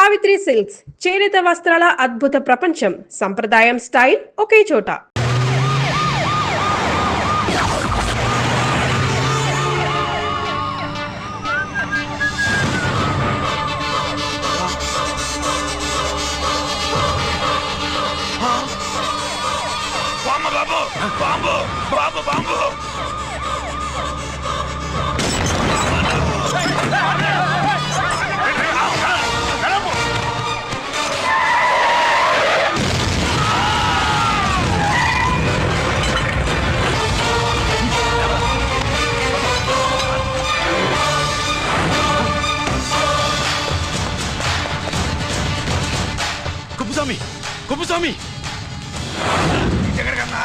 Savitri silks చేనేత వస్త్రాల అద్భుత ప్రపంచం. సంప్రదాయం స్టైల్ ఒకే చోట. కుప్పుస్వామి ఎక్కడికన్నా?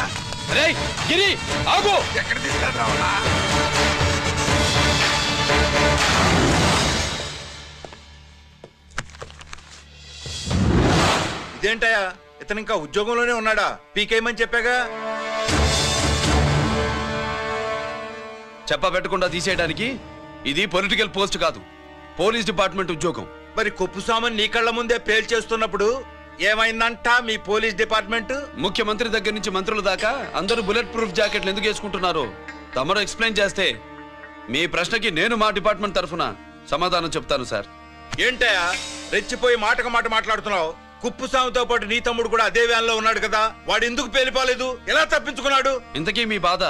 రే గిరి ఆగు! ఎక్కడ తీసుకెళ్తావన్నా? ఇదేంటయ్యా, ఇతను ఇంకా ఉద్యోగంలోనే ఉన్నాడా? పీకేయమని చెప్పాగా. చెప్ప పెట్టకుండా తీసేయడానికి ఇది పొలిటికల్ పోస్ట్ కాదు, పోలీస్ డిపార్ట్మెంట్ ఉద్యోగం. మరి కొప్పుస్వామిని నీ కళ్ళ ముందే పేల్చేస్తున్నప్పుడు ఏమైందంట మీ పోలీస్ డిపార్ట్మెంట్? ముఖ్యమంత్రి దగ్గర నుంచి మంత్రుల దాకా అందరూ బుల్లెట్ ప్రూఫ్ జాకెట్లు ఎందుకు వేసుకుంటున్నారు తమరు ఎక్స్ప్లెయిన్ చేస్తే మీ ప్రశ్నకి నేను మా డిపార్ట్మెంట్ తరఫున సమాధానం చెప్తాను సార్. ఏంటయ్యా రెచ్చిపోయి మాటకు మాట మాట్లాడుతున్నావు? కుప్పుస్వామితో పాటు నీ తమ్ముడు కూడా అదే వ్యాన్లో ఉన్నాడు కదా, వాడు ఎందుకు పేలిపోలేదు? ఎలా తప్పించుకున్నాడు? ఇంతకీ మీ బాధ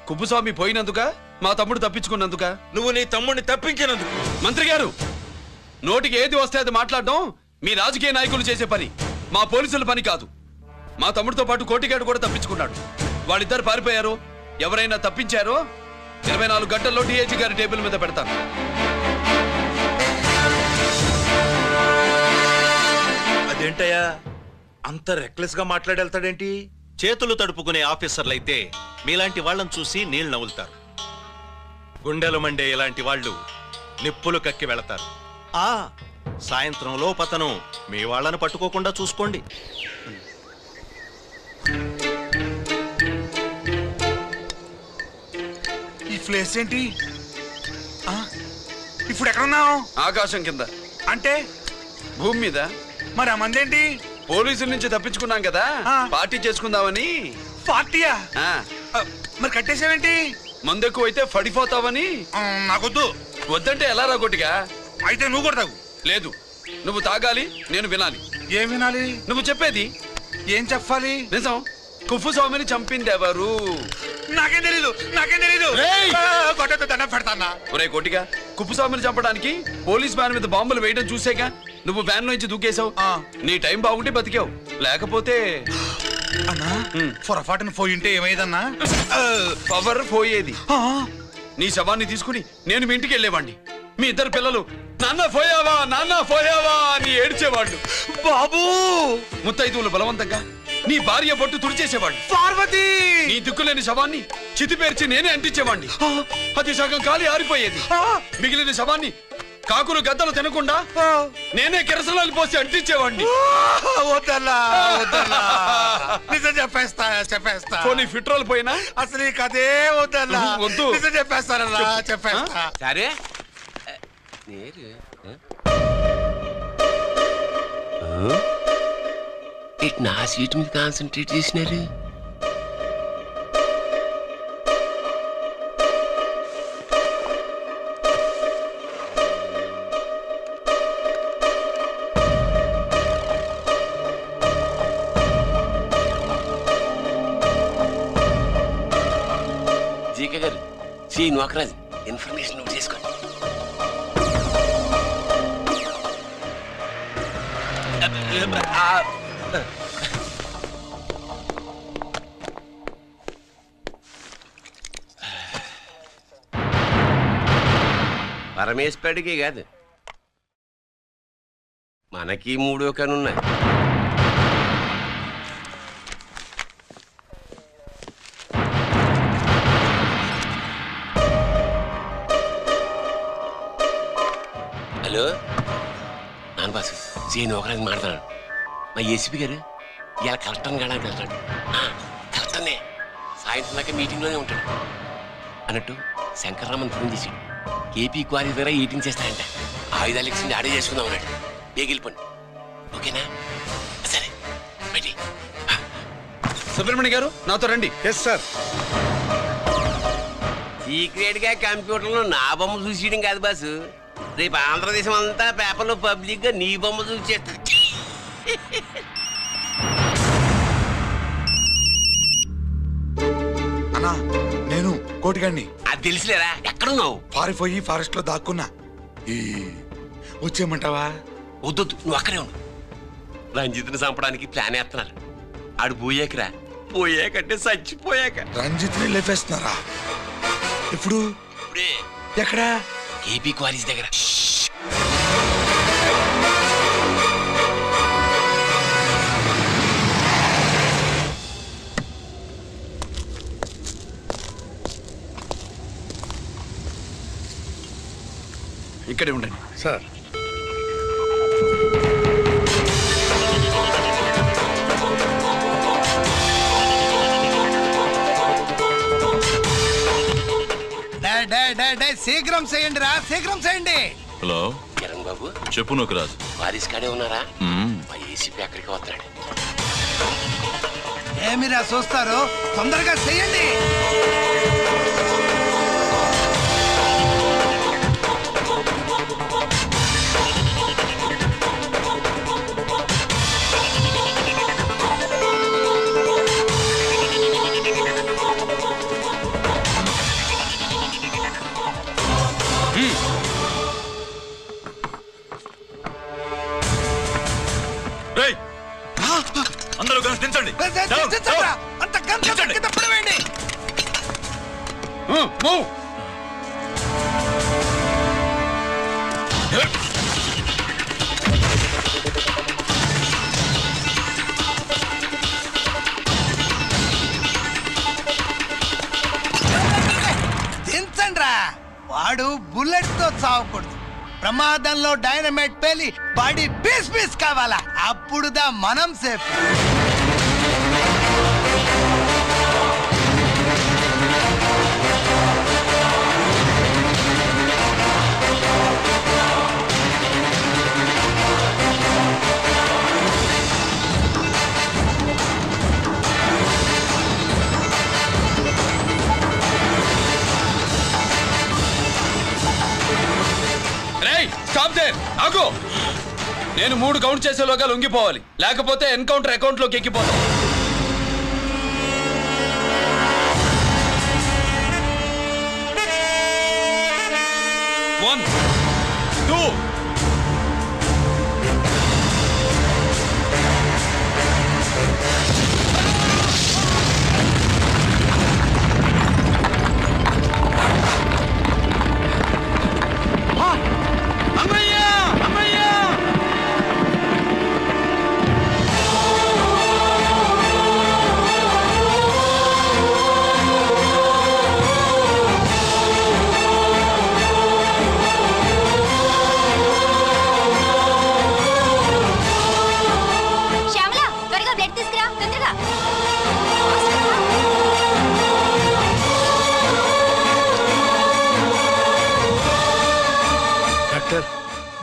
కుప్పుస్వామి పోయినందుక, మా తమ్ముడు తప్పించుకున్నందుక? నువ్వు నీ తమ్ముడిని తప్పించినందుకు. మంత్రి గారు, నోటికి ఏది వస్తే అది మాట్లాడడం మీ రాజకీయ నాయకులు చేసే పని, మా పోలీసుల పని కాదు. మా తమ్ముడితో పాటు కోటిగాడు కూడా తప్పించుకున్నాడు. వాళ్ళిద్దరు పారిపోయారు. ఎవరైనా తప్పించారో 24 గంటల్లో డిఐజీ గారి టేబుల్ మీద పెడతాను. అదేంటయ్యా అంత రెక్లెస్ గా మాట్లాడేళ్తాడేంటి? చేతులు తడుపుకునే ఆఫీసర్లైతే మీలాంటి వాళ్ళని చూసి నీళ్లు నవ్వులుతారు. గుండెలు మండే ఇలాంటి వాళ్ళు నిప్పులు కక్కి వెళతారు. సాయంత్రం లోపతను మీ వాళ్ళను పట్టుకోకుండా చూసుకోండి. ఈ ప్లేస్ ఏంటి? ఇప్పుడు ఎక్కడున్నావు? ఆకాశం కింద. అంటే భూమి మీద. మరి ఆ మందేంటి? పోలీసుల నుంచి తప్పించుకున్నాం కదా, పార్టీ చేసుకుందామని. పార్టీయా? ఆ, మరి కట్టేసావేంటి? మందెక్కువ అయితే పడిపోతావని. నాకొద్దు. వద్దంటే ఎలా రా కొట్టిగా? అయితే నువ్వు కూడా తాగు. లేదు, నువ్వు తాగాలి, నేను వినాలి. ఏం వినాలి? నువ్వు చెప్పేది. ఏం చెప్పాలి? నిజం. కుప్పుస్వామిని చంపింది ఎవరు? నాకేం తెలీదు, నాకేం తెలీదు. రేయ్! కొట్టతో దండం పెడతానా? ఒరే కోటిగా, కుప్పుస్వామిని చంపడానికి పోలీస్ వ్యాన్ మీద బాంబులు వేయడం చూసేగా నువ్వు వ్యాన్ నుంచి దూకేశావు. నీ టైం బాగుంటే బతికావు, లేకపోతే అన్నా పొరపాటున పోయింటే ఏమైందన్నా? పవర్ పోయేది. నీ శవాన్ని తీసుకుని నేను మీ ఇంటికి వెళ్ళేవాడిని. మీ ఇద్దరు పిల్లలు నాన్న పోయావా, నాన్న పోయావా అని ఏడ్చేవాళ్ళు. బాబు ముత్తైదువులు బలవంతంగా నీ భార్య బొట్టు తుడిచేసేవాళ్ళు. పార్వతి నీ దిక్కులేని శవాన్ని చితిపేర్చి నేనే అంటించేవాడిని. అది సగం కాలి ఆరిపోయేది. మిగిలిన శవాన్ని కాకులు గద్దలు తినకుండా నేనే కిరసనాలు పోసి అంటించేవాడిని. వద్దన్నా, వద్దన్నా. నిజం చెప్పేస్తా, చెప్పేస్తా. పోనీ ఫిట్రోల్ పోయినా అసలు ఈ కథే వద్దన్నా. వద్దు. నిజం చెప్పేస్తానన్నా, చెప్పేస్తా. సరే నా సీట్ మీద కాన్సన్ట్రేట్ చేసినారు. జీకే గారు, శ్రీ నోకరాజు ఇన్ఫర్మేషన్ నోట్ చేసుకోండి. పరమేశ్వరుడికి కాదు, మనకి 3 కనున్నాయి. హలో నాన్న బాసు, సీను ఒకరాజు మాట్లాడు. మా ఏసీపీ గారు ఇలా కలెక్టర్ని కాడానికి వెళ్తాడు. కలెక్టర్నే సాయంత్రం దాకా మీటింగ్లోనే ఉంటాడు అన్నట్టు. శంకర్రామన్ ఫోన్ చేశాడు. ఏపీ క్వారీ ద్వారా 18 చేస్తాడంట. ఆయుధాలు ఇచ్చింది ఆడే చేసుకుందాం అన్నాడు. బేగిలిపోండి. ఓకేనా? సరే బయటి. సుబ్రహ్మణ్య గారు నాతో రండి. Yes sir. సీక్రెట్ గా కంప్యూటర్లో నా బొమ్మ చూసేయడం కాదు బాసు, రేపు ఆంధ్రదేశం అంతా పేపర్లో పబ్లిక్ గా నీ బొమ్మ చూసేస్తా. అన్నా నేను కోటిగాడిని. అది తెలిసిలేరా? ఎక్కడున్నావు? పారిపోయి ఫారెస్ట్ లో దాక్కున్నా. ఈ వచ్చేయమంటావా? వద్దొద్దు, నువ్వు అక్కడే ఉండు. రంజిత్ని చంపడానికి ప్లాన్ వేస్తున్నారు. ఆడు పోయాకరా, పోయాకంటే చచ్చిపోయాక. రంజిత్ ని లేపేస్తున్నారా? ఇప్పుడు ఇప్పుడే ఎక్కడా? ఏపీ క్వారీస్ దగ్గర. ఇక్కడే ఉండండి సార్. శీఘ్రం చేయండి రా, శీఘ్రం చేయండి. హలో కిరణ్ బాబు, చెప్పు నూకరాజు. క్వారీస్ కాడే ఉన్నారా? మా ఏసీపీ అక్కడికి వస్తున్నాడు. ఏమిరా చూస్తారు, తొందరగా చేయండి. అందరూ గన్స్ దించండి. అంత గంట కింద పడవేయండి. దించండి రా. వాడు బుల్లెట్ తో చావకూడదు, ప్రమాదంలో డైనమైట్ పేలి బాడీ పీస్ పీస్ కావాలా, అప్పుడుదా మనం సేఫ్. స్టాప్ దేర్, ఆగు. నేను 3 కౌంట్ చేసేలోగా లొంగిపోవాలి, లేకపోతే ఎన్కౌంటర్ అకౌంట్ లోకి ఎక్కిపోతాం. 1 2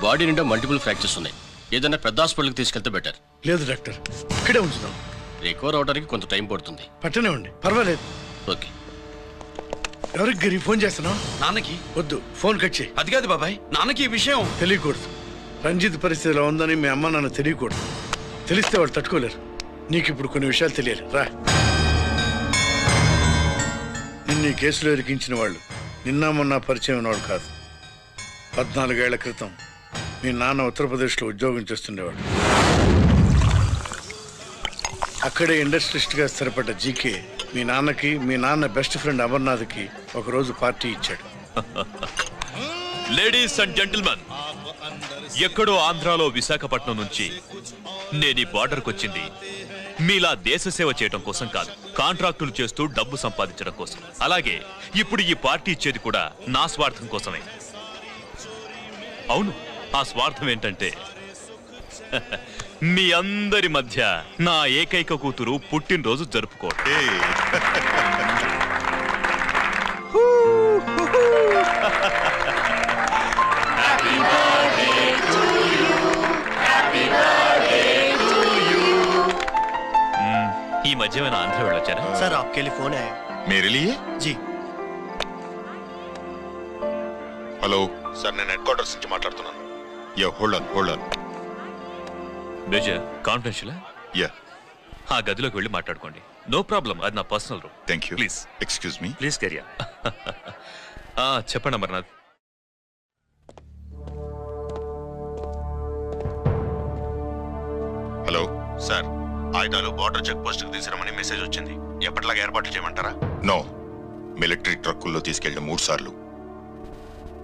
బాడీ నిండా మల్టిపుల్ ఫ్రాక్చర్స్ ఉన్నాయి. ఏదైనా పెద్ద హాస్పిటల్కి తీసుకెళ్తే బెటర్. లేదు డాక్టర్, ఇక్కడే ఉంచుదాం. రికవర్ అవడానికి కొంత టైం పడుతుంది. పట్టనే ఉండి పర్వాలేదు. ఓకే. ఎవరికి గిరి ఫోన్ చేస్తున్నావు? నాన్నకి. వద్దు, ఫోన్ కట్ చేయి. అది కాదు బాబాయ్, నాన్నకి ఈ విషయం తెలియకూడదు. రంజిత్ పరిస్థితిలో ఉందని మీ అమ్మ నాన్న తెలియకూడదు. తెలిస్తే వాళ్ళు తట్టుకోలేరు. నీకు ఇప్పుడు కొన్ని విషయాలు తెలియాలి. రా. నిన్ను ఈ కేసులో ఇరికించిన వాళ్ళు నిన్న మొన్న పరిచయం ఉన్నవాడు కాదు. 14 ఏళ్ల క్రితం మీ నాన్న ఉత్తరప్రదేశ్లో ఉద్యోగం చేస్తుండేవాడు. అక్కడే ఇండస్ట్రియలిస్ట్గా స్థిరపడ్డ జీకే మీ నాన్నకి, మీ నాన్న బెస్ట్ ఫ్రెండ్ అమర్నాథ్కి ఒకరోజు పార్టీ ఇచ్చాడు. లేడీస్ అండ్ జెంటిల్మెన్, ఎక్కడో ఆంధ్రాలో విశాఖపట్నం నుంచి నేను ఈ బార్డర్కి వచ్చింది మీలా దేశ సేవ చేయడం కోసం కాదు, కాంట్రాక్టులు చేస్తూ డబ్బు సంపాదించడం కోసం. అలాగే ఇప్పుడు ఈ పార్టీ ఇచ్చేది కూడా నా స్వార్థం కోసమే. అవును, ఆ స్వార్థం ఏంటంటే మీ అందరి మధ్య నా ఏకైక కూతురు పుట్టినరోజు జరుపుకోవడం. మధ్య ఏమైనా ఆంధ్ర వెళ్ళొచ్చారా? సార్ आपके लिए फोन है मेरे लिए जी హలో సార్, నేను హెడ్ క్వార్టర్స్ నుంచి మాట్లాడుతున్నాను. Yeah hold on major confidential. Yeah ఆ గదిలోకి వెళ్ళి మాట్లాడుకోండి. నో ప్రాబ్లం, అది నా personal room. Thank you. Please excuse me. Please కెరియా. చెప్పండి అమర్నాథ్. హలో సార్, ఆయుధాలు బార్డర్ చెక్ పోస్ట్ కి తీసుకురమని మెసేజ్ వచ్చింది. ఎప్పటిలాగా ఏర్పాట్లు చేయమంటారా? నో, మిలిటరీ ట్రక్కుల్లో తీసుకెళ్లిన 3 సార్లు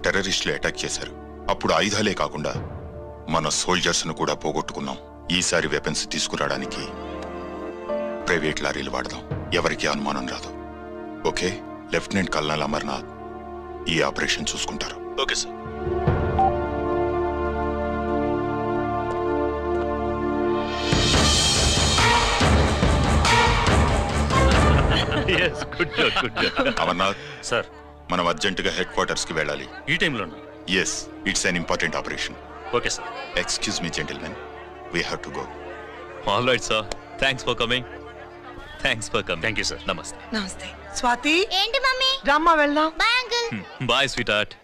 టెర్రరిస్టులు అటాక్ చేశారు. అప్పుడు ఆయుధాలే కాకుండా మన సోల్జర్స్ ను కూడా పోగొట్టుకున్నాం. ఈసారి వెపన్స్ తీసుకురావడానికి ప్రైవేట్ లారీలు వాడదాం. ఎవరికి అనుమానం రాదు. ఓకే, లెఫ్టినెంట్ కల్నల్ అమర్నాథ్ ఈ ఆపరేషన్ చూసుకుంటారు. Okay sir. అమర్నాథ్ సార్, మనం అర్జెంటుగా హెడ్ క్వార్టర్స్ కి వెళ్ళాలి. ఈ టైంలోనా? Yes, it's an important operation. Okay sir. Excuse me gentlemen, we have to go. All right sir, thanks for coming. Thank you sir. నమస్తే. నమస్తే. స్వాతి, ఏంటి మమ్మీ? రమ్మా వెళ్దాం. Bye uncle. Bye sweetheart.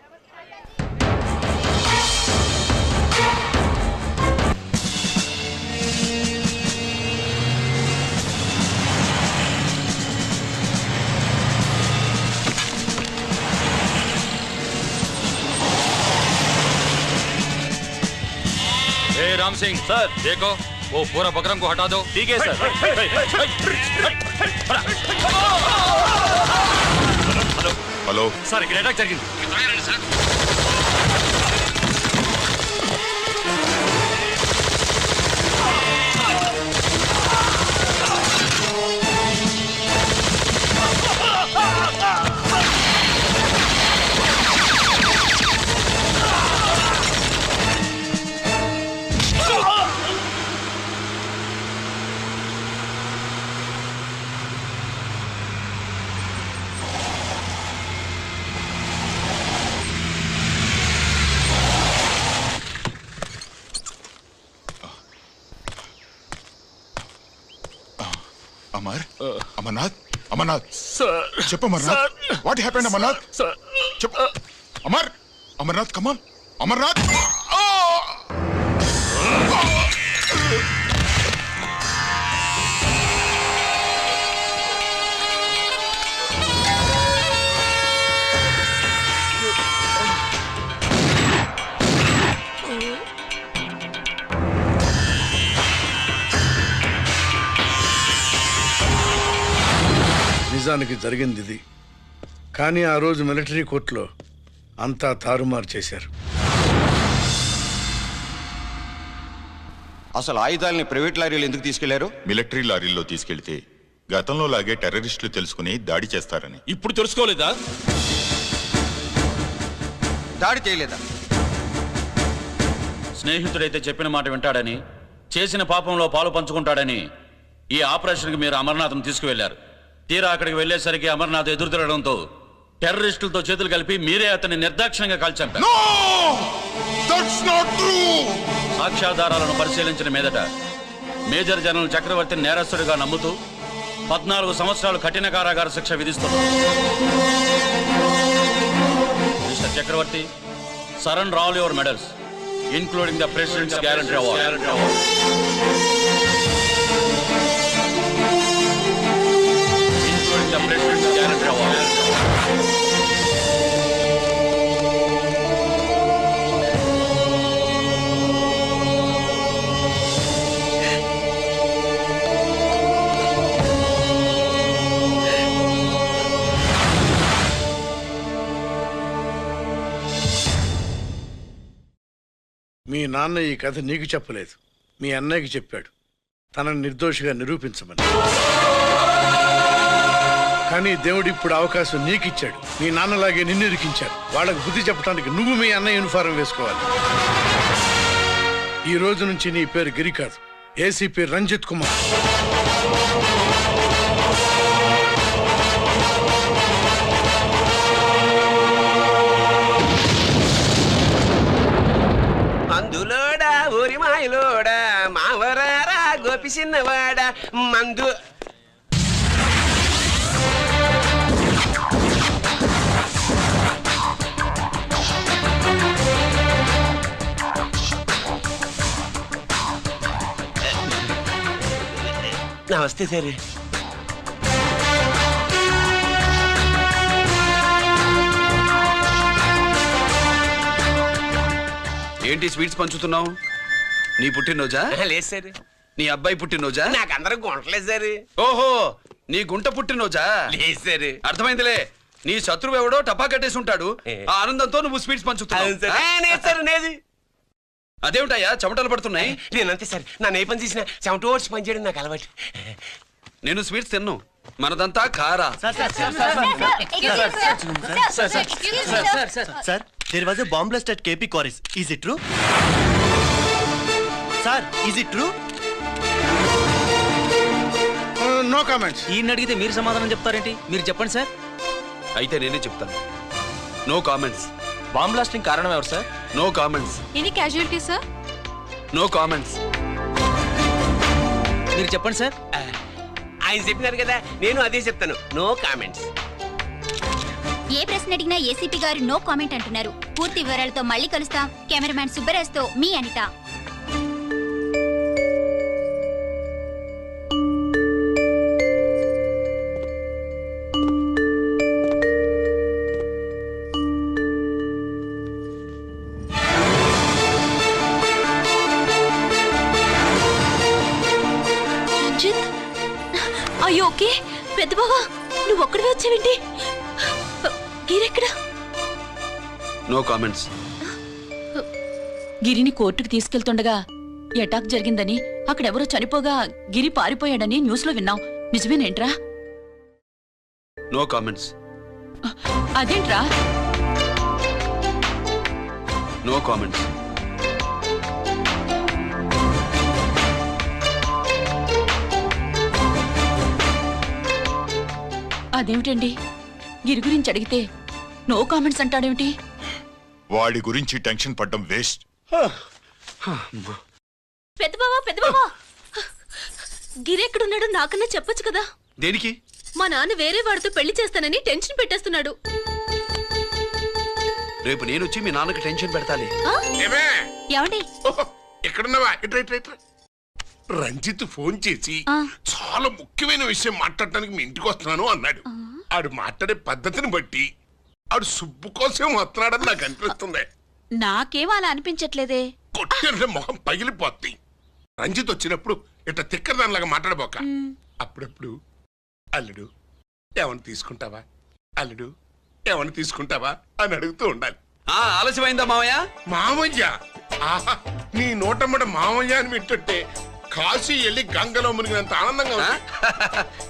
Ram Singh sir, देखो वो पूरा बकरम को हटा दो. ठीक है सर. హలో సార్, ఇక్కడ అటాక్ జరిగింది. అమర్నాథ్ చెప్పు. Amarnath, what happened? అమర్నాథ్ చెప్పు. అమర్నాథ్ కమాన్. అమర్నాథ్, నిజానికి జరిగింది ఇది. కానీ ఆ రోజు మిలిటరీ కోర్టులో అంతా తారుమారు చేశారు. అసలు ఆయుధాలని ప్రైవేట్ లారీలు ఎందుకు తీసుకెళ్లారు? మిలిటరీ లారీల్లో తీసుకెళ్తే గతంలో లాగే టెర్రరిస్టులు తెలుసుకుని దాడి చేస్తారని. ఇప్పుడు తెలుసుకోలేదా? దాడి చేయలేదా? స్నేహితుడైతే చెప్పిన మాట వింటాడని, చేసిన పాపంలో పాలు పంచుకుంటాడని ఈ ఆపరేషన్కి మీరు అమర్నాథ్ను తీసుకువెళ్లారు. తీరా అక్కడికి వెళ్లేసరికి అమర్నాథ్ ఎదురు తిరగడంతో టెర్రరిస్టులతో చేతులు కలిపి మీరే అతన్ని నిర్దాక్షిణ్యంగా కాల్చంటారు. సాక్ష్యాధారాలను పరిశీలించిన మీదట మేజర్ జనరల్ చక్రవర్తిని నేరస్తుడిగా నమ్ముతూ 14 సంవత్సరాలు కఠిన కారాగార శిక్ష విధిస్తున్నారు. Mister Chakravarthi, surrender all your medals including the President's Guarantee Award. Including the President's Guarantee Award. మీ నాన్న ఈ కథ నీకు చెప్పలేదు, మీ అన్నయ్యకి చెప్పాడు, తనని నిర్దోషిగా నిరూపించమని. కానీ దేవుడు ఇప్పుడు అవకాశం నీకు ఇచ్చాడు. మీ నాన్నలాగే నిన్ను ఇరికించాడు. వాళ్ళకు బుద్ధి చెప్పడానికి నువ్వు మీ అన్నయ్య యూనిఫారం వేసుకోవాలి. ఈ రోజు నుంచి నీ పేరు గిరి కాదు, ఏసీపీ రంజిత్ కుమార్. మందులోడా ఊరి మాయలోడా మావరారా గోపి చిన్నవాడా మందు నమస్తే సార్. ఏంటి స్వీట్స్ పంచుతున్నావు? నీ పుట్టినరోజా? లేదు సార్. నీ అబ్బాయి పుట్టినరోజా? నాకు అందరం గుంటలేదు సార్. ఓహో, నీ గుంట పుట్టినరోజా? లేదు సార్. అర్థమైందిలే. నీ శత్రువు ఎవడో టపా కట్టేసి ఉంటాడు. ఆ ఆనందంతో నువ్వు స్వీట్స్ పంచుతున్నావు. అదేమిటయ్యా చెమటలు పడుతున్నాయి? నేనంతే సార్. నన్ను ఏ పని చేసినా చెమట ఓడ్చి పని చేయడం నాకు అలవాటు. నేను స్వీట్స్ తిన్ను. మనదంతా కారా. Sir, there was a bomb blast at KP Quarries. Is it true? Sir, is it true? No comments. ఈయన అడిగితే మీరు సమాధానం చెప్తారేంటి? మీరు చెప్పండి సార్. అయితే నేనే చెప్తాను. No comments. బాంబ్ బ్లాస్టింగ్ కారణం ఎవరు sir? No comments. Any casualty sir? No comments. మీరు చెప్పండి సార్. ఆయన చెప్పినారు కదా, నేను అదే చెప్తాను. No comments. ఏ ప్రశ్న అడిగినా ఏసీపీ గారు నో కామెంట్ అంటున్నారు. పూర్తి వివరాలతో మళ్ళీ కలుస్తాం. కెమెరామ్యాన్ సుబ్బరాజ్తో మీ అనిత. రంజిత్, అయ్యో ఓకే. పెద్ద బావా, నువ్వు ఒక్కడివే వచ్చావేంటి? గిరెక్కడా? No comments. గిరిని కోర్టుకు తీసుకెళ్తుండగా అటాక్ జరిగిందని, అక్కడెవరో చనిపోగా గిరి పారిపోయాడని న్యూస్ లో విన్నాం. నిజమేనేంట్రా? No comments. అదేంట్రా? No comments. అదేమిటండి, గిరి గురించి అడిగితే నో కామెంట్స్ అంటాడేమిటి? వాడి గురించి టెన్షన్ పడ్డం వేస్ట్. పెద్ద బావా, గిరి ఎక్కడున్నాడో నాకన్నా చెప్పొచ్చు కదా. దేనికి? మా నాన్న వేరే వాడితో పెళ్లి చేస్తానని టెన్షన్ పెట్టేస్తున్నాడు. రేపు నేను వచ్చి మీ నాన్నకి టెన్షన్ పెడతాలి. ఏమండి? ఎక్కడున్నావా? రంజిత్ ఫోన్ చేసి చాలా ముఖ్యమైన విషయం మాట్లాడటానికి మీ ఇంటికి వస్తున్నాను అన్నాడు. ఆడు మాట్లాడే పద్ధతిని బట్టి ఆడు సుబ్బు కోసం వస్తున్నాడని నాకు అనిపిస్తుంది. నాకేం అలా అనిపించట్లేదే. కొట్టిన మొహం పగిలిపోద్ది. రంజిత్ వచ్చినప్పుడు ఇట్లా తిక్కరదానిలాగా మాట్లాడబోక. అప్పుడప్పుడు అల్లుడు ఏమన్నా తీసుకుంటావా, అల్లుడు ఏమన్నా తీసుకుంటావా అని అడుగుతూ ఉండాలి. ఆలస్యమైందా మావయ్య? మామయ్య, ఆహా, నీ నోటమ్మట మామయ్య అని వింటుంటే కాశీ వెళ్ళి గంగలో మునిగినంత ఆనందంగా ఉంది.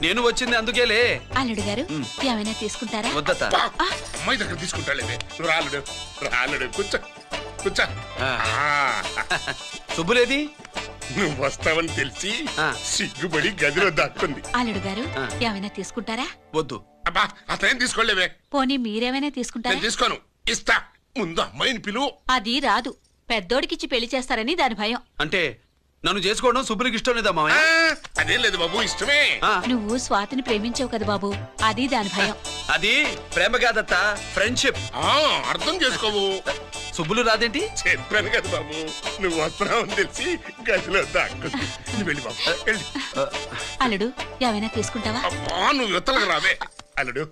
నేను వచ్చింది అందుకేలే. అల్లుడు గారు ఏమైనా తీసుకుంటారా? వద్దత. అమ్మాయి దగ్గర తీసుకుంటాలేవే. నువ్వు రాలుడు రాలుడు, కూర్చో కూర్చో. శుభ్రేది? నువ్వు వస్తావని తెలిసి సిగ్గుపడి గదిలో దాక్కుంది. అల్లుడు గారు ఏమైనా తీసుకుంటారా? వద్దు. అబ్బా, అతనేం తీసుకోలేవే. పోనీ మీరేమైనా తీసుకుంటారా? నేను తీసుకోను, ఇస్తా. ముందు అమ్మాయిని పిలువు. అది రాదు. పెద్దోడికిచ్చి పెళ్లి చేస్తారని దాని భయం. అంటే నన్ను చేసుకోవడం శుభ్రికి ఇష్టం లేదా మామయ్య? అదేం లేదు బాబు, ఇష్టమే. నువ్వు స్వాతిని ప్రేమించావు కదా బాబు, అది దాని భయం. అది ప్రేమ కాదత్త, ఫ్రెండ్షిప్. అర్థం చేసుకోవు. సుబ్బులు రాదేంటి? చెప్పాను కదా బాబు, నువ్వు వస్తున్నావని తెలిసి గదిలో దాక్కుంది. నువ్వు వెళ్ళి బాబు, వెళ్ళి. అల్లుడు ఏమైనా తీసుకుంటావా? అబ్బా, నువ్వు యువతలకు రావే. అల్లుడు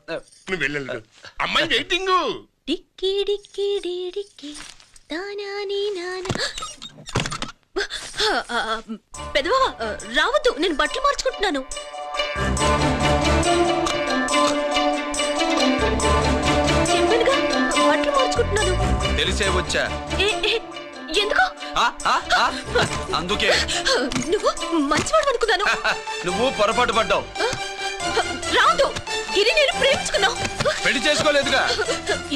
నువ్వు వెళ్ళడు, అమ్మాయి వెయిటింగ్. డిక్కి డిక్కి డిక్కి దానాని నానా. పెద్దవా రావద్దు, నేను బట్టలు మార్చుకుంటున్నాను. చెప్పానుగా, బట్టలు మార్చుకుంటున్నాను. తెలిసే వచ్చా. ఎందుకు? అందుకే. నువ్వు మంచివాడు అనుకున్నాను. నువ్వు పొరపాటు పడ్డావు. రావద్దు, గిరి నేను ప్రేమించుకున్నావు. పెళ్లి చేసుకోలేదుగా.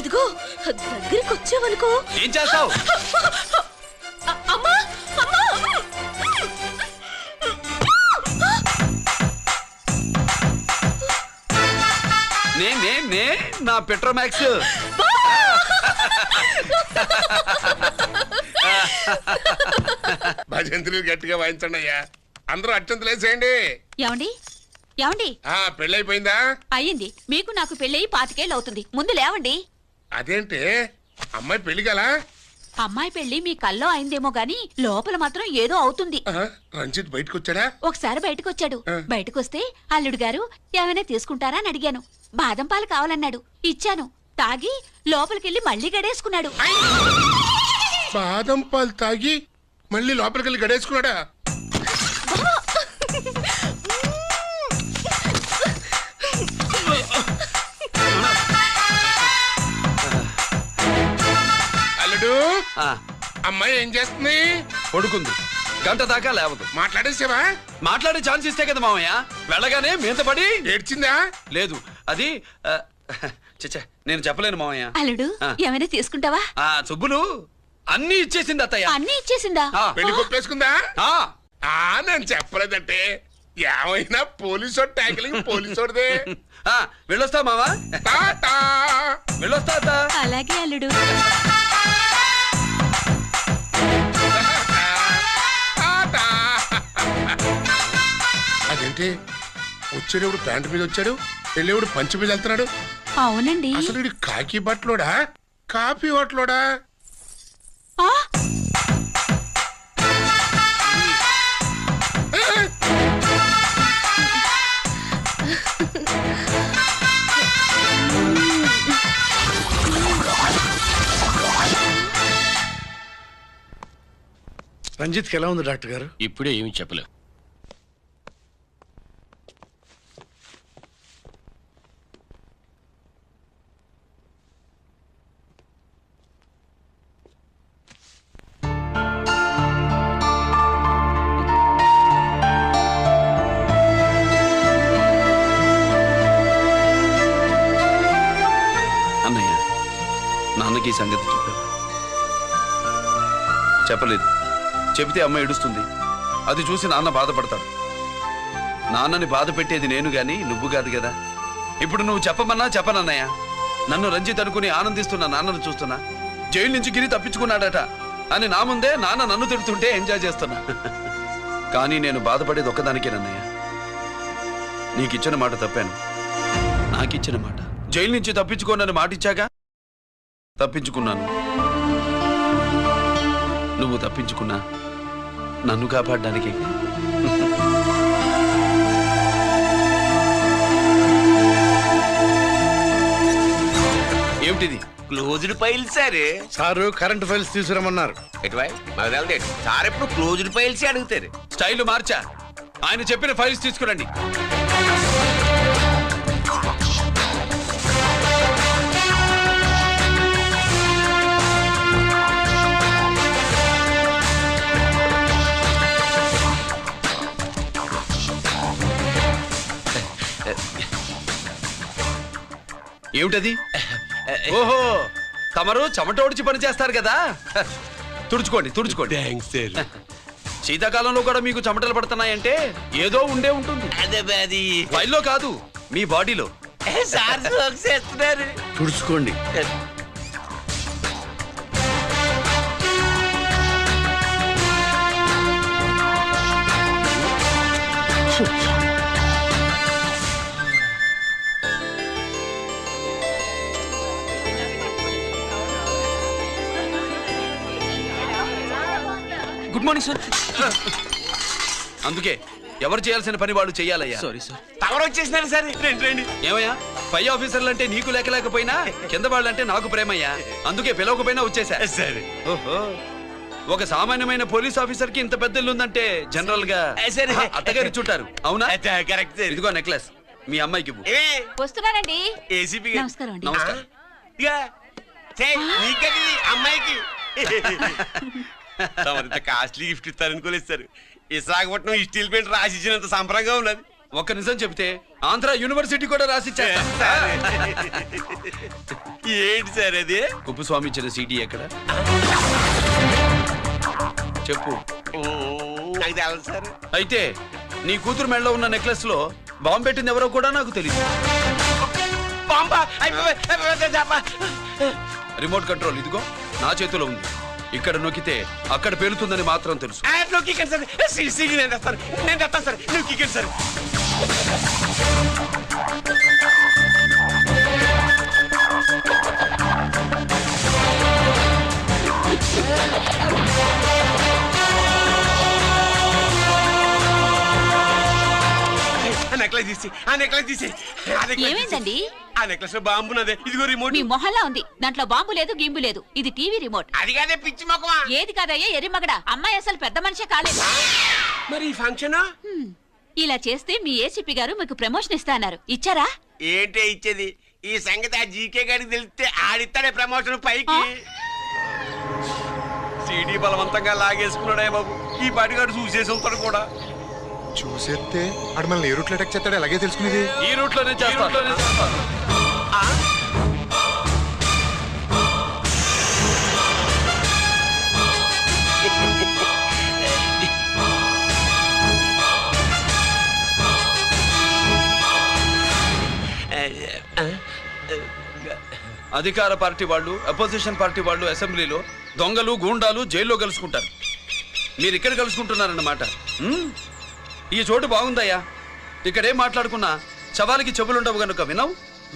ఇదిగో దగ్గరికి వచ్చావనుకో. ఏం చేస్తావు? అమ్మా అమ్మా, నే నా పెట్రోమాక్స్. భజంత్రులు గట్టిగా వాయించండి అయ్యా. అందరూ అత్యంతలు వేసేయండి. ఏమండి ఏమండి, పెళ్ళైపోయిందా? అయ్యింది. మీకు నాకు పెళ్ళయి 25 ఏళ్ళు అవుతుంది. ముందు లేవండి. అదేంటి అమ్మాయి పెళ్లి గల? అమ్మాయి పెళ్లి మీ కల్లో అయిందేమో గాని లోపల మాత్రం ఏదో అవుతుంది. రంజిత్ బయటకు వచ్చాడా? ఒకసారి బయటకొచ్చాడు. బయటకొస్తే అల్లుడు గారు ఏమైనా తీసుకుంటారా అని అడిగాను. బాదం పాలు కావాలన్నాడు. ఇచ్చాను. తాగి లోపలికెళ్ళి మళ్ళీ గడేసుకున్నాడు. బాదం పాలు తాగి మళ్ళీ లోపలికి వెళ్ళి గడేసుకున్నాడా? అల్లుడు, అమ్మాయి ఏం చేస్తుంది? పడుకుంది. గంట దాకా లేవదు. మాట్లాడేసావా? మాట్లాడే ఛాన్స్ ఇస్తే కదా మామయ్య. వెళ్ళగానే మీద పడి ఏడ్చిందా? లేదు, అది చచ్చా నేను చెప్పలేను మామయ్య. అల్లుడు ఏమైనా తీసుకుంటావా? సుబ్బులు అన్ని ఇచ్చేసింది అత్తయ్య. అన్ని ఇచ్చేసిందా? పెళ్లి కొప్పేసుకుందా? నేను చెప్పలేదంటే ఏమైనా పోలీసు ట్యాకిలింగ్ పోలీసోడిదే. వెళ్ళొస్తా మావా. వెళ్ళొస్తా అత్త. అలాగే అల్లుడు. అదేంటి వచ్చేటప్పుడు ప్యాంటు మీద వచ్చాడు, వెళ్ళేవాడు పంచి మీద వెళ్తున్నాడు? అవునండి. అసలు వీడు కాకి బట్టలోడా కాఫీ బట్టలోడా? రంజిత్కి ఎలా ఉంది డాక్టర్ గారు? ఇప్పుడే ఏమి చెప్పలేవు. అన్నయ్య, నాన్నకి ఈ సంగతి చెప్పావా? చెప్పలేదు. చెబితే అమ్మ ఏడుస్తుంది. అది చూసి నాన్న బాధపడతాడు. నాన్నని బాధ పెట్టేది నేను గాని నువ్వు కాదు కదా. ఇప్పుడు నువ్వు చెప్పమన్నా చెప్పనన్నయ్య. నన్ను రంజిత్ అనుకుని ఆనందిస్తున్న నాన్నను చూస్తున్నా. జైలు నుంచి గిరి తప్పించుకున్నాడట అని నా ముందే నాన్న నన్ను తిడుతుంటే ఎంజాయ్ చేస్తున్నా. కానీ నేను బాధపడేది ఒక్కదానికేనన్నయ్య. నీకిచ్చిన మాట తప్పాను. నాకిచ్చిన మాట జైలు నుంచి తప్పించుకోనని మాట ఇచ్చాగా తప్పించుకున్నాను. నువ్వు తప్పించుకున్నా నన్ను కాపాడడానికి. ఏమిటిది? Closed files sir. Sir current files తీసుకురమ్మన్నారు. సార్ ఎప్పుడు క్లోజ్డ్ ఫైల్స్ అడుగుతారు. స్టైల్ మార్చా. ఆయన చెప్పిన ఫైల్స్ తీసుకురండి. ఏమిటది? ఓహో, తమరు చెమటోడిచి పని చేస్తారు కదా. తుడుచుకోండి తుడుచుకోండి. శీతాకాలంలో కూడా మీకు చెమటలు పడుతున్నాయంటే ఏదో ఉండే ఉంటుంది. ఫైల్లో కాదు, మీ బాడీలో. తుడుచుకోండి. Good morning sir. అందుకే ఎవరు చేయాల్సిన పని వాళ్ళు చెయ్యాలయ్యా. Sorry sir. తమరు వచ్చేసినారు సార్. రండి. ఏమయ్యా, పై ఆఫీసర్లు అంటే నీకు లేకపోయినా కింద వాళ్ళంటే నాకు ప్రేమయ్యా. అందుకే పిలవకపోయినా వచ్చేసా. సరే. ఓహో, ఒక సామాన్యమైన పోలీస్ ఆఫీసర్ కి ఇంత పెద్ద ఇల్లు ఉందంటే జనరల్ గా అత్తగారి చుట్టారు. అవునా? కరెక్ట్. ఇదిగో నెక్లెస్ మీ అమ్మాయికి ఇవ్వు. వస్తున్నానండి. ఏసీపీ నమస్కారం అండి. నమస్కారం. అమ్మాయికి కాస్ట్లీ గిఫ్ట్ ఇస్తారనుకోలేదు సార్. విశాఖపట్నం ఈ స్టీల్ పెయింట్ రాసి ఇచ్చినంత సంబరంగా ఉన్నది. ఒక్క నిజం చెప్తే ఆంధ్ర యూనివర్సిటీ కూడా రాసిచ్చా. ఏంటి సార్ అది? కుప్పస్వామి ఇచ్చిన సీటీ ఎక్కడ చెప్పు. నాకు తెలదు సార్. అయితే నీ కూతురు మెడలో ఉన్న నెక్లెస్ లో బాంబు పెట్టింది ఎవరో కూడా నాకు తెలియదు. రిమోట్ కంట్రోల్ ఇదిగో నా చేతిలో ఉంది. ఇక్కడ నొక్కితే అక్కడ పేలుతుందని మాత్రం తెలుసు. నేను తెస్తాను సార్. నువ్వు కిక్కండి సార్. నెక్లెస్ తీసి ఆ నెక్లెస్ తీసి ఏమైందండి? ఆ నెక్లెస్ బాంబున్నదే. ఇదిగో రిమోట్. మీ మొహల్లా ఉంది. దాంట్లో బాంబు లేదు, గింబు లేదు. ఇది టీవీ రిమోట్. అది కాదే పిచ్చి మొక్కమా. ఏది కాదయ్యా ఎర్రిమగడా. అమ్మాయి అసలు పెద్ద మనిషే కాలేదు. మరి ఈ ఫంక్షన్ ఇలా చేస్తే మీ ఏసీపీ గారు మీకు ప్రమోషన్ ఇస్తా అన్నారు. ఇచ్చారా? ఏంటే ఇచ్చేది? ఈ సంగతి ఆ జీకే గారికి తెలిస్తే ఆడిస్తాడే ప్రమోషన్ పైకి. సీడీ బలవంతంగా లాగేసుకున్నాడే బాబు. ఈ పాటిగాడు చూసేసి ఉంటాడు కూడా. చూసేస్తే ఆడు మనల్ని ఏ రూట్లో అటాక్ చేస్తాడో ఎలాగే తెలుసుకునేది. ఈ రూట్ లోనే చేస్తాను. అధికార పార్టీ వాళ్ళు, అపోజిషన్ పార్టీ వాళ్ళు అసెంబ్లీలో, దొంగలు గూండాలు జైల్లో కలుసుకుంటారు. మీరు ఇక్కడ కలుసుకుంటున్నారన్నమాట. ఈ చోటు బాగుందయ్యా. ఇక్కడేం మాట్లాడుకున్నా శవాలకి చెవులుండవు గనుక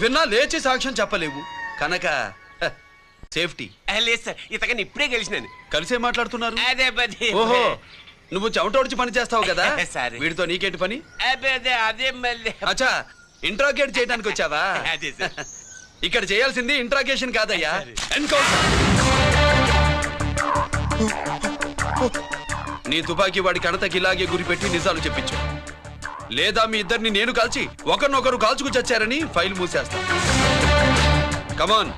విన్నా లేచి సాక్ష్యం చెప్పలేవు కనుక సేఫ్టీ. లేదు సార్, ఇతగాని ఇప్పుడే కలిసినాను. కలిసే మాట్లాడుతున్నారు. అదే పది. ఓహో, నువ్వు చెమటోడిచి పని చేస్తావు కదా. సరే. వీడితో నీకేంటి పని? అదే మళ్ళీ. అచ్చా, ఇంట్రాగేట్ చేయడానికి వచ్చావా? అదే సార్. ఇక్కడ చేయాల్సింది ఇంట్రాగేషన్ కాదయ్యా, ఎన్కౌంటర్. నీ తుపాకీ వాడి కణతకి ఇలాగే గురిపెట్టి నిజాలు చెప్పించు. లేదా మీ ఇద్దరిని నేను కాల్చి ఒకరినొకరు కాల్చుకు చచ్చారని ఫైల్ మూసేస్తా. కమాన్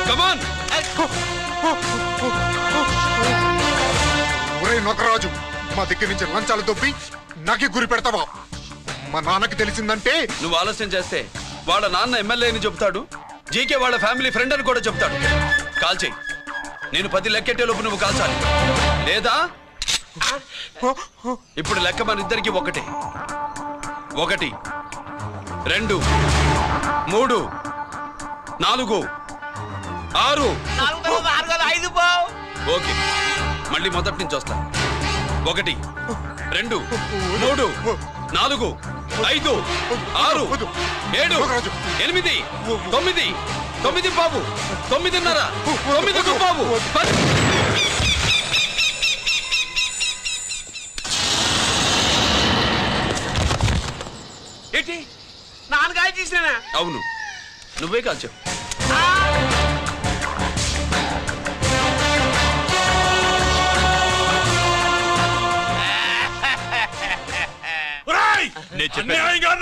కమాన్. ఒరే నొకరాజు, మా దగ్గర నుంచి లంచాలు దొబ్బి నాకే గురి పెడతావా? మా నాన్నకి తెలిసిందంటే నువ్వు ఆలస్యం చేస్తే వాళ్ళ నాన్న ఎమ్మెల్యే అని చెప్తాడు, జీకే వాళ్ళ ఫ్యామిలీ ఫ్రెండ్ అని కూడా చెప్తాడు. కాల్చేయి. నేను 10 లెక్కెట్టే లోపు నువ్వు కాల్చాలి. లేదా ఇప్పుడు లెక్క మన ఇద్దరికి 1 1 2 3 4 6. ఓకే, మళ్ళీ మొదటి నుంచి వస్తా. 1 2 3 4 5 6 7 8 9 9 బాబు 9:30 9 బాబు 10. ఏంటి నాన్నగారు చేసినా? అవును, నువ్వే కాల్చావు.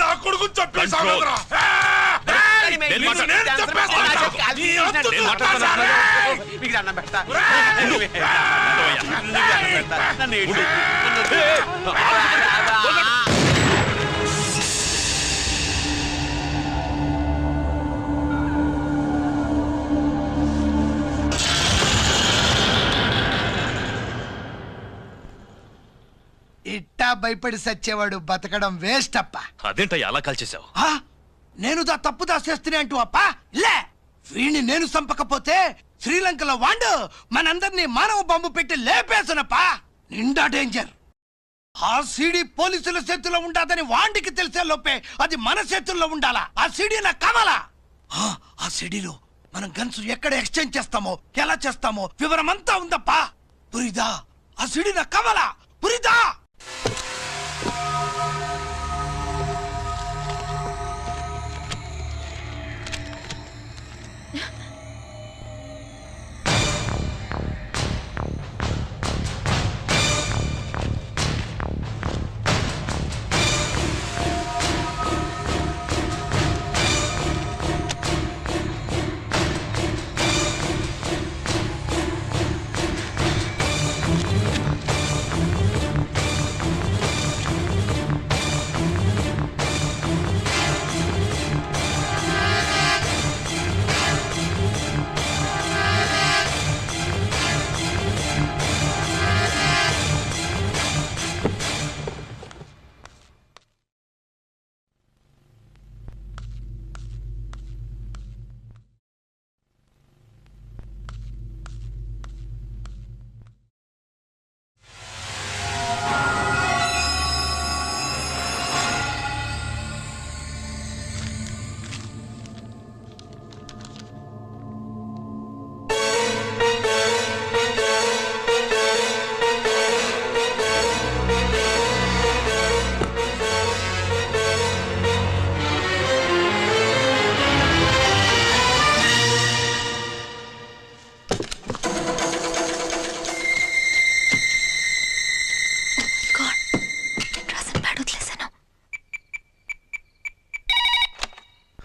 నా కొడుకు చెప్పేసావు. ఇట్టా భయపడి సచ్చేవాడు బతకడం వేస్ట్ అప్ప. అదేంటయ్యా అలా కాల్చేశావు? నేను తప్పు దాచేస్తున్నా అంటూ అప్ప లే. వీణ్ణి నేను చంపకపోతే శ్రీలంకలో వాండు మనందరినీ మానవ బాంబు పెట్టి లేపేసనప్పా. నిండా డేంజర్. ఆ సీడీ పోలీసుల చేతుల్లో ఉండాదని వాండికి తెలిసే లోపే అది మన చేతుల్లో ఉండాలా. ఆ సీడీ నాకు కావాలా. ఆ సీడీలో మనం గన్స్ ఎక్కడ ఎక్స్చేంజ్ చేస్తామో, ఎలా చేస్తామో వివరం అంతా ఉందప్పా. పురిదా, ఆ సీడీ నాకు కావాలా. పురిదా.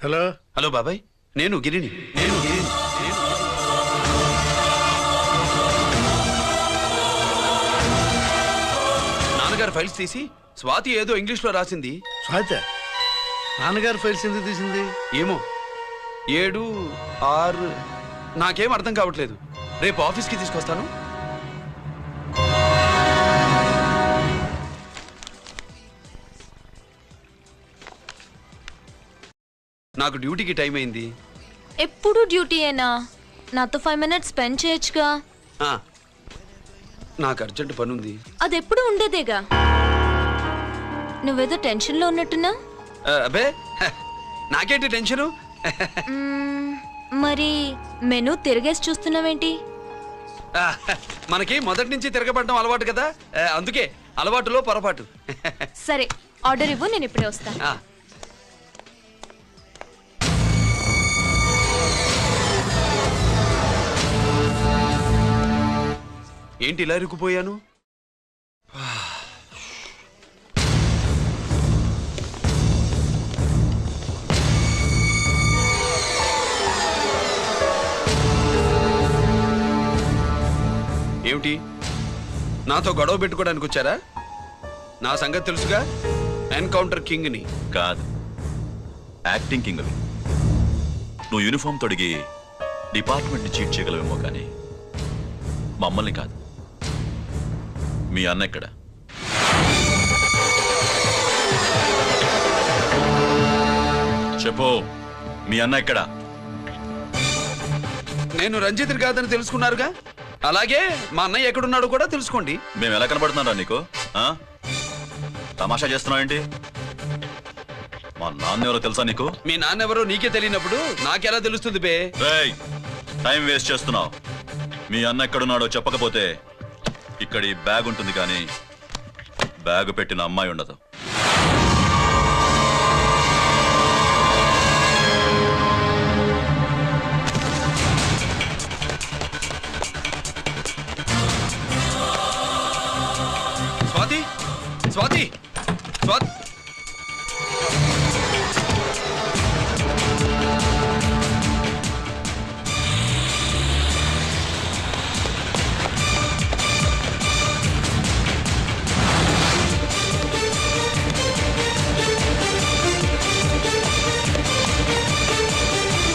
హలో హలో బాబాయ్, నేను గిరిని. నాన్నగారు ఫైల్స్ తీసి స్వాతి ఏదో ఇంగ్లీష్లో రాసింది. స్వాతి నాన్నగారు ఫైల్స్ ఎందుకు తీసింది? ఏమో 7, 6 నాకేం అర్థం కావట్లేదు. రేపు ఆఫీస్కి తీసుకొస్తాను. నాకు డ్యూటీకి టైం అయింది. ఎప్పుడు డ్యూటీయేనా? నాతో 5 మినిట్స్ స్పెండ్ చేయొచ్చుగా. నాకు అర్జెంట్ పని ఉంది. అది ఎప్పుడు ఉండేదేగా. నువ్వేదో టెన్షన్లో ఉన్నట్టున్నా? అబే నాకేంటి టెన్షను? మరి మెనూ తిరిగేసి చూస్తున్నావేంటి? మనకి మొదటి నుంచి తిరగబడడం అలవాటు కదా, అందుకే అలవాటులో పొరపాటు. సరే ఆర్డర్ ఇవ్వు, నేను ఇప్పుడే వస్తాను. ఏంటి ఇలా ఇరుక్కుపోయాను? ఏమిటి, నాతో గొడవ పెట్టుకోవడానికి వచ్చారా? నా సంగతి తెలుసుగా, ఎన్కౌంటర్ కింగ్ని. కాదు, యాక్టింగ్ కింగ్. నువ్వు యూనిఫామ్ తొడిగి డిపార్ట్మెంట్ని చీట్ చేయగలవేమో, కానీ మమ్మల్ని కాదు. మీ అన్న ఎక్కడ? చెప్పు, మీ అన్న ఎక్కడ? నేను రంజిత్ని కాదని తెలుసుకున్నారుగా, అలాగే మా అన్నయ్య ఎక్కడున్నాడో కూడా తెలుసుకోండి. మేము ఎలా కనబడుతున్నారా నీకు? తమాషా చేస్తున్నావు ఏంటి? మా నాన్న ఎవరో తెలుసా నీకు? మీ నాన్నెవరో నీకే తెలియనప్పుడు నాకెలా తెలుస్తుంది బే? టైం వేస్ట్ చేస్తున్నావు. మీ అన్న ఎక్కడున్నాడో చెప్పకపోతే ఇక్కడ ఈ బ్యాగ్ ఉంటుంది, కానీ బ్యాగ్ పెట్టిన అమ్మాయి ఉండదు. స్వాతి, స్వాతి, స్వాతి.